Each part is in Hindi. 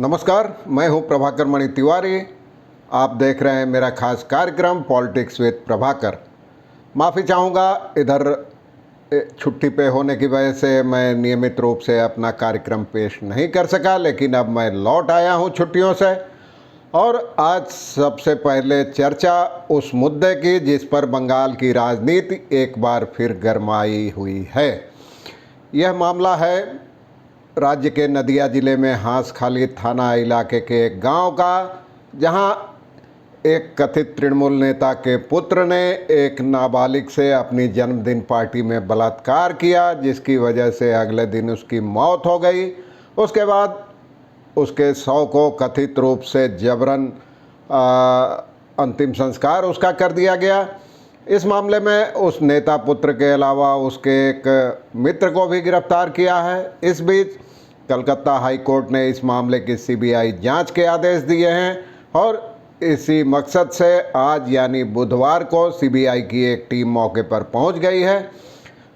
नमस्कार, मैं हूं प्रभाकर मणि तिवारी। आप देख रहे हैं मेरा खास कार्यक्रम पॉलिटिक्स विद प्रभाकर। माफ़ी चाहूँगा, इधर छुट्टी पे होने की वजह से मैं नियमित रूप से अपना कार्यक्रम पेश नहीं कर सका, लेकिन अब मैं लौट आया हूं छुट्टियों से। और आज सबसे पहले चर्चा उस मुद्दे की जिस पर बंगाल की राजनीति एक बार फिर गरमाई हुई है। यह मामला है राज्य के नदिया ज़िले में हांसखाली थाना इलाके के एक गांव का, जहां एक कथित तृणमूल नेता के पुत्र ने एक नाबालिग से अपनी जन्मदिन पार्टी में बलात्कार किया, जिसकी वजह से अगले दिन उसकी मौत हो गई। उसके बाद उसके शव को कथित रूप से जबरन अंतिम संस्कार उसका कर दिया गया। इस मामले में उस नेता पुत्र के अलावा उसके एक मित्र को भी गिरफ्तार किया है। इस बीच कलकत्ता हाई कोर्ट ने इस मामले की सीबीआई जांच के आदेश दिए हैं और इसी मकसद से आज यानी बुधवार को सीबीआई की एक टीम मौके पर पहुंच गई है।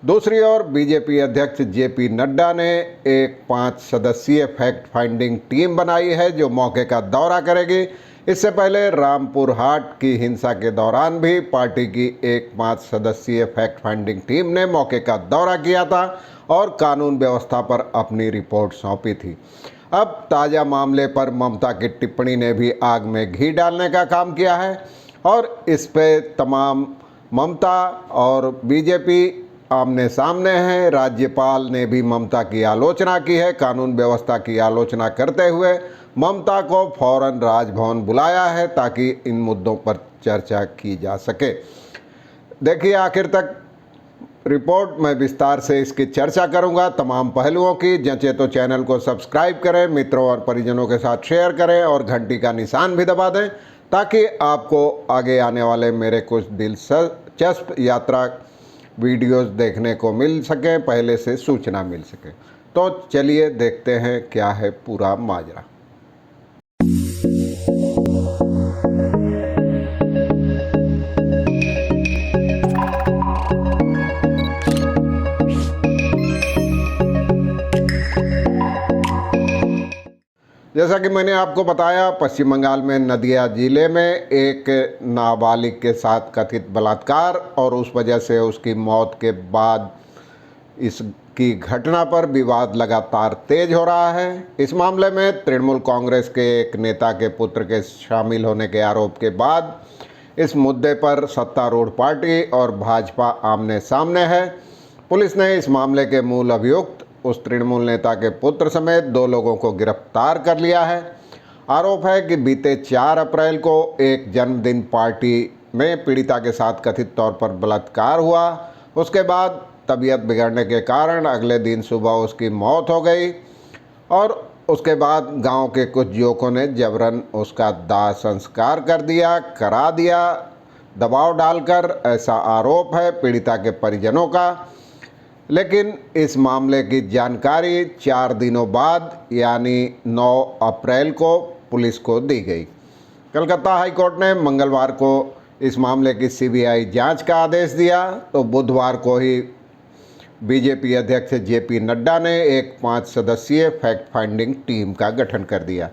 दूसरी ओर बीजेपी अध्यक्ष जेपी नड्डा ने एक 5 सदस्यीय फैक्ट फाइंडिंग टीम बनाई है जो मौके का दौरा करेगी। इससे पहले रामपुर हाट की हिंसा के दौरान भी पार्टी की एक 5 सदस्यीय फैक्ट फाइंडिंग टीम ने मौके का दौरा किया था और कानून व्यवस्था पर अपनी रिपोर्ट सौंपी थी। अब ताज़ा मामले पर ममता की टिप्पणी ने भी आग में घी डालने का काम किया है और इस पे तमाम ममता और बीजेपी आमने सामने हैं। राज्यपाल ने भी ममता की आलोचना की है। कानून व्यवस्था की आलोचना करते हुए ममता को फौरन राजभवन बुलाया है ताकि इन मुद्दों पर चर्चा की जा सके। देखिए आखिर तक रिपोर्ट, मैं विस्तार से इसकी चर्चा करूंगा, तमाम पहलुओं की। जंचे तो चैनल को सब्सक्राइब करें, मित्रों और परिजनों के साथ शेयर करें और घंटी का निशान भी दबा दें ताकि आपको आगे आने वाले मेरे कुछ दिलचस्प यात्रा वीडियोस देखने को मिल सके, पहले से सूचना मिल सके। तो चलिए देखते हैं क्या है पूरा माजरा। जैसा कि मैंने आपको बताया, पश्चिम बंगाल में नदिया जिले में एक नाबालिग के साथ कथित बलात्कार और उस वजह से उसकी मौत के बाद इसकी घटना पर विवाद लगातार तेज हो रहा है। इस मामले में तृणमूल कांग्रेस के एक नेता के पुत्र के शामिल होने के आरोप के बाद इस मुद्दे पर सत्तारूढ़ पार्टी और भाजपा आमने सामने है। पुलिस ने इस मामले के मूल अभियुक्त उस तृणमूल नेता के पुत्र समेत 2 लोगों को गिरफ्तार कर लिया है। आरोप है कि बीते 4 अप्रैल को एक जन्मदिन पार्टी में पीड़िता के साथ कथित तौर पर बलात्कार हुआ। उसके बाद तबीयत बिगड़ने के कारण अगले दिन सुबह उसकी मौत हो गई और उसके बाद गांव के कुछ युवकों ने जबरन उसका दाह संस्कार करा दिया दबाव डालकर, ऐसा आरोप है पीड़िता के परिजनों का। लेकिन इस मामले की जानकारी 4 दिनों बाद यानी 9 अप्रैल को पुलिस को दी गई। कलकत्ता हाईकोर्ट ने मंगलवार को इस मामले की सीबीआई जांच का आदेश दिया तो बुधवार को ही बीजेपी अध्यक्ष जेपी नड्डा ने एक 5 सदस्यीय फैक्ट फाइंडिंग टीम का गठन कर दिया।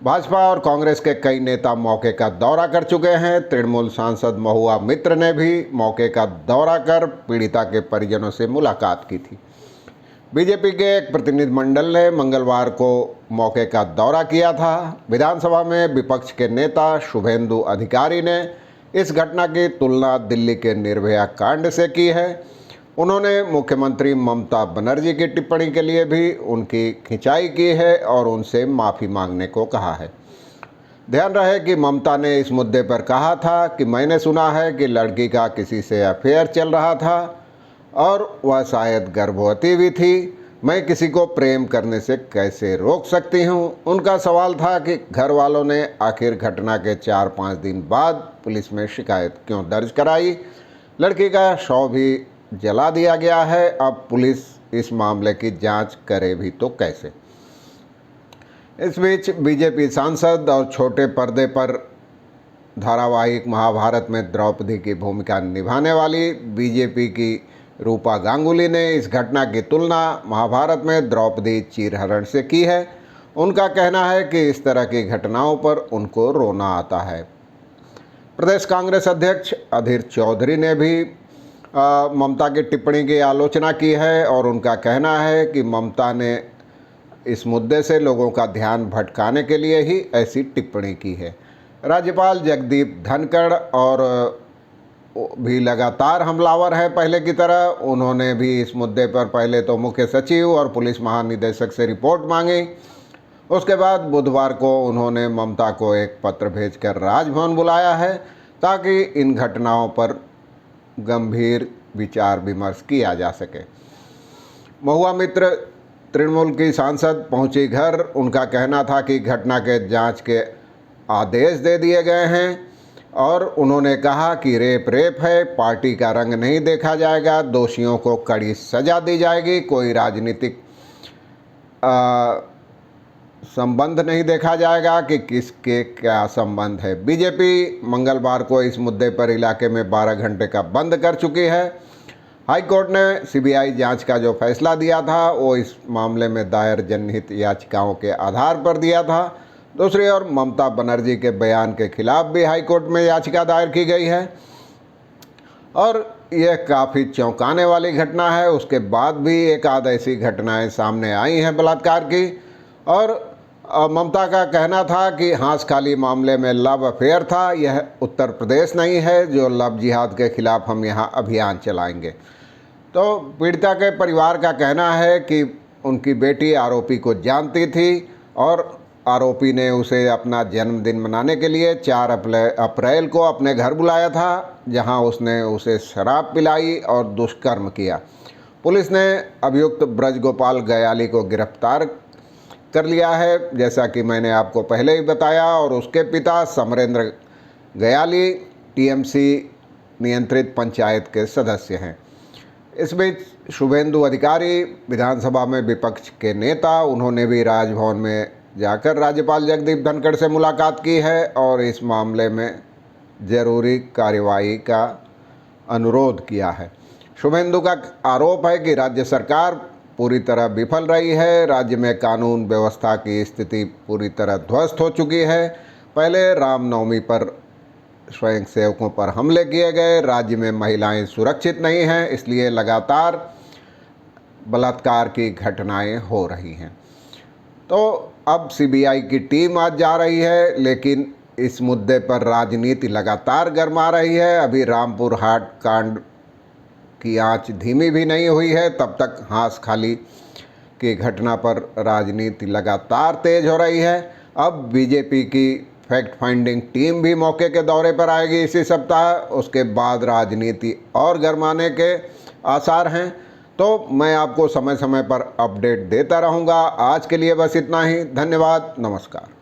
भाजपा और कांग्रेस के कई नेता मौके का दौरा कर चुके हैं। तृणमूल सांसद महुआ मित्र ने भी मौके का दौरा कर पीड़िता के परिजनों से मुलाकात की थी। बीजेपी के एक प्रतिनिधिमंडल ने मंगलवार को मौके का दौरा किया था। विधानसभा में विपक्ष के नेता शुभेंदु अधिकारी ने इस घटना की तुलना दिल्ली के निर्भया कांड से की है। उन्होंने मुख्यमंत्री ममता बनर्जी की टिप्पणी के लिए भी उनकी खिंचाई की है और उनसे माफ़ी मांगने को कहा है। ध्यान रहे कि ममता ने इस मुद्दे पर कहा था कि मैंने सुना है कि लड़की का किसी से अफेयर चल रहा था और वह शायद गर्भवती भी थी। मैं किसी को प्रेम करने से कैसे रोक सकती हूँ। उनका सवाल था कि घर वालों ने आखिर घटना के 4-5 दिन बाद पुलिस में शिकायत क्यों दर्ज कराई। लड़की का शव भी जला दिया गया है। अब पुलिस इस मामले की जांच करे भी तो कैसे। इस बीच बीजेपी सांसद और छोटे पर्दे पर धारावाहिक महाभारत में द्रौपदी की भूमिका निभाने वाली बीजेपी की रूपा गांगुली ने इस घटना की तुलना महाभारत में द्रौपदी चीरहरण से की है। उनका कहना है कि इस तरह की घटनाओं पर उनको रोना आता है। प्रदेश कांग्रेस अध्यक्ष अधीर चौधरी ने भी ममता की टिप्पणी की आलोचना की है और उनका कहना है कि ममता ने इस मुद्दे से लोगों का ध्यान भटकाने के लिए ही ऐसी टिप्पणी की है। राज्यपाल जगदीप धनखड़ और भी लगातार हमलावर है पहले की तरह। उन्होंने भी इस मुद्दे पर पहले तो मुख्य सचिव और पुलिस महानिदेशक से रिपोर्ट मांगी। उसके बाद बुधवार को उन्होंने ममता को एक पत्र भेजकर राजभवन बुलाया है ताकि इन घटनाओं पर गंभीर विचार विमर्श किया जा सके। महुआ मित्र तृणमूल की सांसद पहुंची घर। उनका कहना था कि घटना के जांच के आदेश दे दिए गए हैं और उन्होंने कहा कि रेप है, पार्टी का रंग नहीं देखा जाएगा, दोषियों को कड़ी सजा दी जाएगी, कोई राजनीतिक संबंध नहीं देखा जाएगा कि किसके क्या संबंध है। बीजेपी मंगलवार को इस मुद्दे पर इलाके में 12 घंटे का बंद कर चुकी है। हाईकोर्ट ने सीबीआई जांच का जो फैसला दिया था वो इस मामले में दायर जनहित याचिकाओं के आधार पर दिया था। दूसरी ओर ममता बनर्जी के बयान के खिलाफ भी हाईकोर्ट में याचिका दायर की गई है और यह काफ़ी चौंकाने वाली घटना है। उसके बाद भी एक आध ऐसी घटनाएं सामने आई हैं बलात्कार की। और ममता का कहना था कि हांस खाली मामले में लव अफेयर था, यह उत्तर प्रदेश नहीं है जो लव जिहाद के खिलाफ हम यहाँ अभियान चलाएंगे। तो पीड़िता के परिवार का कहना है कि उनकी बेटी आरोपी को जानती थी और आरोपी ने उसे अपना जन्मदिन मनाने के लिए 4 अप्रैल को अपने घर बुलाया था, जहां उसने उसे शराब पिलाई और दुष्कर्म किया। पुलिस ने अभियुक्त ब्रजगोपाल गयाली को गिरफ्तार कर लिया है, जैसा कि मैंने आपको पहले ही बताया, और उसके पिता समरेंद्र गयाली टीएमसी नियंत्रित पंचायत के सदस्य हैं। इस बीच शुभेंदु अधिकारी विधानसभा में विपक्ष के नेता, उन्होंने भी राजभवन में जाकर राज्यपाल जगदीप धनखड़ से मुलाकात की है और इस मामले में जरूरी कार्रवाई का अनुरोध किया है। शुभेंदु का आरोप है कि राज्य सरकार पूरी तरह विफल रही है, राज्य में कानून व्यवस्था की स्थिति पूरी तरह ध्वस्त हो चुकी है। पहले रामनवमी पर स्वयंसेवकों पर हमले किए गए, राज्य में महिलाएं सुरक्षित नहीं हैं, इसलिए लगातार बलात्कार की घटनाएं हो रही हैं। तो अब सीबीआई की टीम आज जा रही है, लेकिन इस मुद्दे पर राजनीति लगातार गरमा रही है। अभी रामपुर हाट कांड की आंच धीमी भी नहीं हुई है, तब तक हांस खाली की घटना पर राजनीति लगातार तेज हो रही है। अब बीजेपी की फैक्ट फाइंडिंग टीम भी मौके के दौरे पर आएगी इसी सप्ताह। उसके बाद राजनीति और गरमाने के आसार हैं। तो मैं आपको समय समय पर अपडेट देता रहूँगा। आज के लिए बस इतना ही। धन्यवाद, नमस्कार।